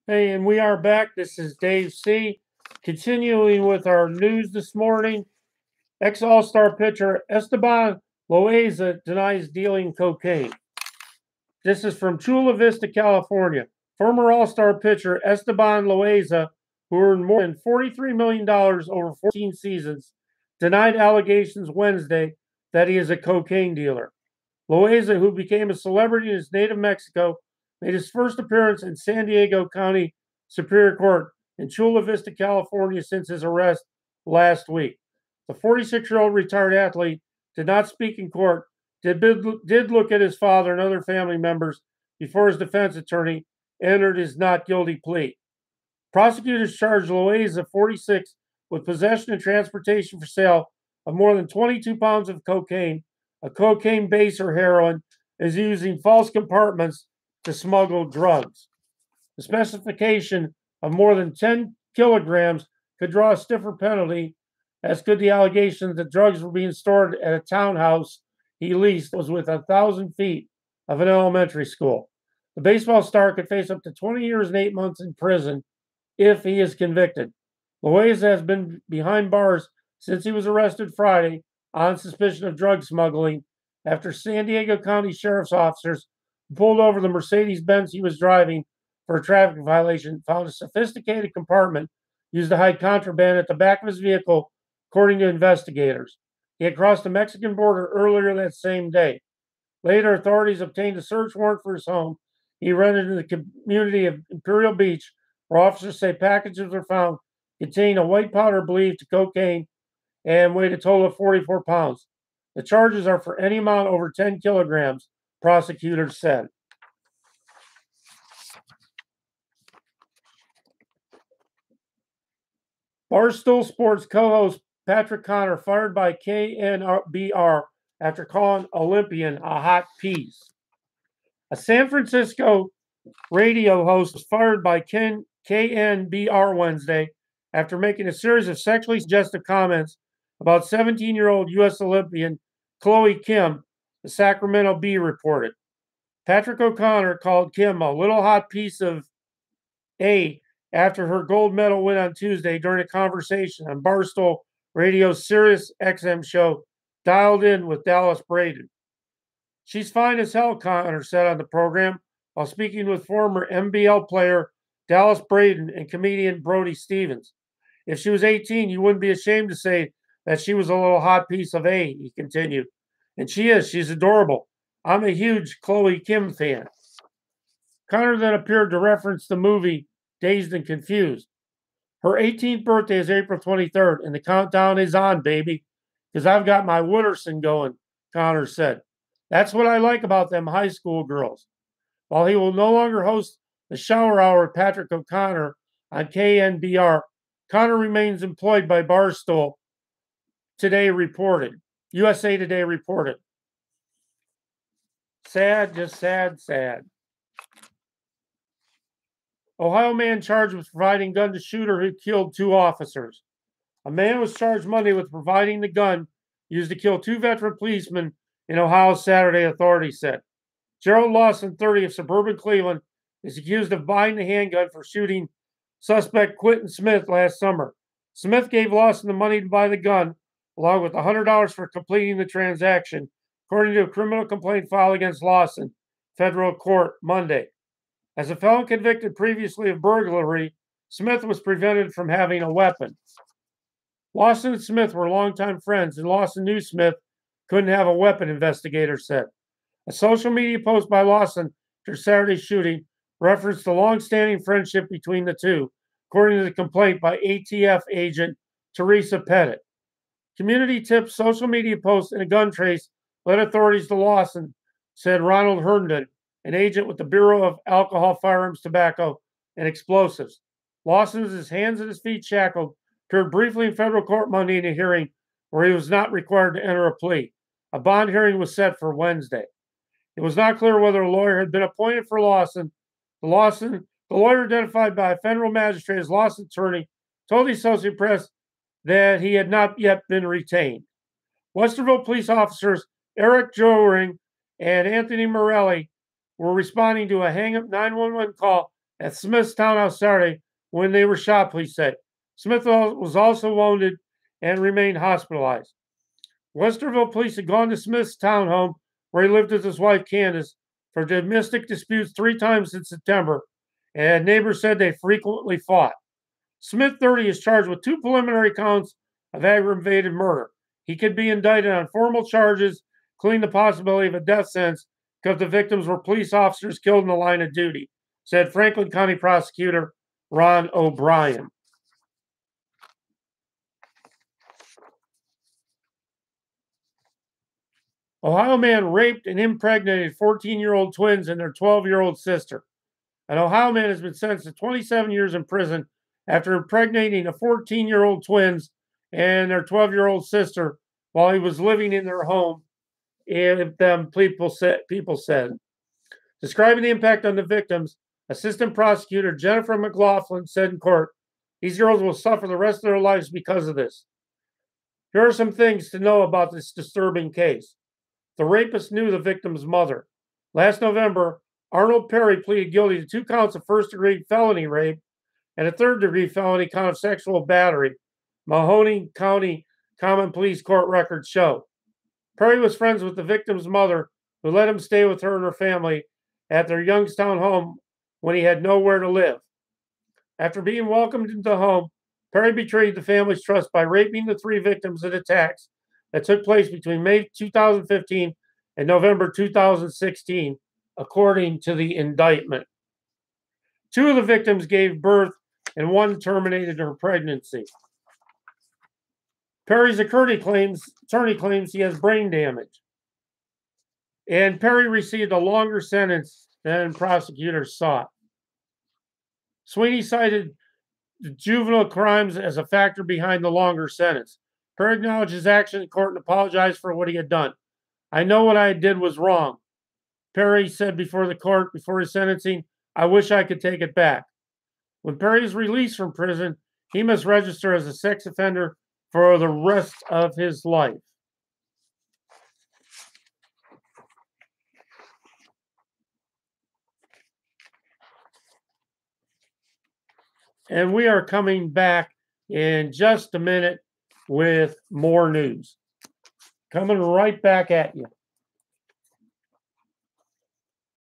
Hey, and we are back. This is Dave C. Continuing with our news this morning. Ex All Star pitcher Esteban Loaiza denies dealing cocaine. This is from Chula Vista, California. Former All Star pitcher Esteban Loaiza, who earned more than $43 million over 14 seasons, denied allegations Wednesday that he is a cocaine dealer. Loaiza, who became a celebrity in his native Mexico, made his first appearance in San Diego County Superior Court in Chula Vista, California, since his arrest last week. The 46-year-old retired athlete did not speak in court, did look at his father and other family members before his defense attorney entered his not guilty plea. Prosecutors charged Loaiza, 46, with possession and transportation for sale of more than 22 pounds of cocaine, a cocaine base or heroin, is using false compartments to smuggle drugs. The specification of more than 10 kilograms could draw a stiffer penalty, as could the allegation that drugs were being stored at a townhouse he leased that was within 1,000 feet of an elementary school. The baseball star could face up to 20 years and 8 months in prison if he is convicted. Loaiza has been behind bars since he was arrested Friday on suspicion of drug smuggling after San Diego County Sheriff's officers pulled over the Mercedes Benz he was driving for a traffic violation, found a sophisticated compartment used to hide contraband at the back of his vehicle, according to investigators. He had crossed the Mexican border earlier that same day. Later, authorities obtained a search warrant for his home. He rented in the community of Imperial Beach, where officers say packages were found containing a white powder believed to cocaine and weighed a total of 44 pounds. The charges are for any amount over 10 kilograms, prosecutors said. Barstool Sports co-host Patrick Connor fired by KNBR after calling Olympian a hot piece. A San Francisco radio host was fired by KNBR Wednesday after making a series of sexually suggestive comments about 17-year-old U.S. Olympian Chloe Kim, the Sacramento Bee reported. Patrick O'Connor called Kim a little hot piece of A after her gold medal win on Tuesday during a conversation on Barstool Radio's Sirius XM show, Dialed In with Dallas Braden. She's fine as hell, Connor said on the program while speaking with former NBL player Dallas Braden and comedian Brody Stevens. If she was 18, you wouldn't be ashamed to say that she was a little hot piece of A, he continued. And she is. She's adorable. I'm a huge Chloe Kim fan. Connor then appeared to reference the movie Dazed and Confused. Her 18th birthday is April 23rd, and the countdown is on, baby, because I've got my Wooderson going, Connor said. That's what I like about them high school girls. While he will no longer host the Shower Hour with Patrick O'Connor on KNBR, Connor remains employed by Barstool Today reported. USA Today reported. Sad, just sad, sad. Ohio man charged with providing gun to shooter who killed 2 officers. A man was charged Monday with providing the gun used to kill 2 veteran policemen in Ohio Saturday, authorities said. Gerald Lawson, 30, of suburban Cleveland, is accused of buying the handgun for shooting suspect Quentin Smith last summer. Smith gave Lawson the money to buy the gun, along with $100 for completing the transaction, according to a criminal complaint filed against Lawson, federal court Monday. As a felon convicted previously of burglary, Smith was prevented from having a weapon. Lawson and Smith were longtime friends, and Lawson knew Smith couldn't have a weapon, investigators said. A social media post by Lawson after Saturday's shooting referenced the long-standing friendship between the two, according to the complaint by ATF agent Teresa Pettit. Community tips, social media posts, and a gun trace led authorities to Lawson, said Ronald Herndon, an agent with the Bureau of Alcohol, Firearms, Tobacco, and Explosives. Lawson, with his hands and his feet shackled, appeared briefly in federal court Monday in a hearing where he was not required to enter a plea. A bond hearing was set for Wednesday. It was not clear whether a lawyer had been appointed for Lawson. The lawyer identified by a federal magistrate as Lawson's attorney, told the Associated Press that he had not yet been retained. Westerville police officers Eric Joering and Anthony Morelli were responding to a hang-up 911 call at Smith's townhouse Saturday when they were shot, police said. Smith was also wounded and remained hospitalized. Westerville police had gone to Smith's townhome where he lived with his wife Candace for domestic disputes 3 times in September, and neighbors said they frequently fought. Smith, 30, is charged with 2 preliminary counts of aggravated murder. He could be indicted on formal charges, including the possibility of a death sentence, because the victims were police officers killed in the line of duty, said Franklin County Prosecutor Ron O'Brien. Ohio man raped and impregnated 14-year-old twins and their 12-year-old sister. An Ohio man has been sentenced to 27 years in prison after impregnating a 14-year-old twins and their 12-year-old sister while he was living in their home, and people said. Describing the impact on the victims, Assistant Prosecutor Jennifer McLaughlin said in court, "These girls will suffer the rest of their lives because of this." Here are some things to know about this disturbing case. The rapist knew the victim's mother. Last November, Arnold Perry pleaded guilty to 2 counts of first-degree felony rape and a third-degree felony count of sexual battery, Mahoney County Common Police Court records show. Perry was friends with the victim's mother, who let him stay with her and her family at their Youngstown home when he had nowhere to live. After being welcomed into the home, Perry betrayed the family's trust by raping the 3 victims of attacks that took place between May 2015 and November 2016, according to the indictment. 2 of the victims gave birth and 1 terminated her pregnancy. Perry's attorney claims he has brain damage. And Perry received a longer sentence than prosecutors sought. Sweeney cited juvenile crimes as a factor behind the longer sentence. Perry acknowledged his action in court and apologized for what he had done. "I know what I did was wrong," Perry said before the court before his sentencing. "I wish I could take it back." When Perry is released from prison, he must register as a sex offender for the rest of his life. And we are coming back in just a minute with more news. Coming right back at you.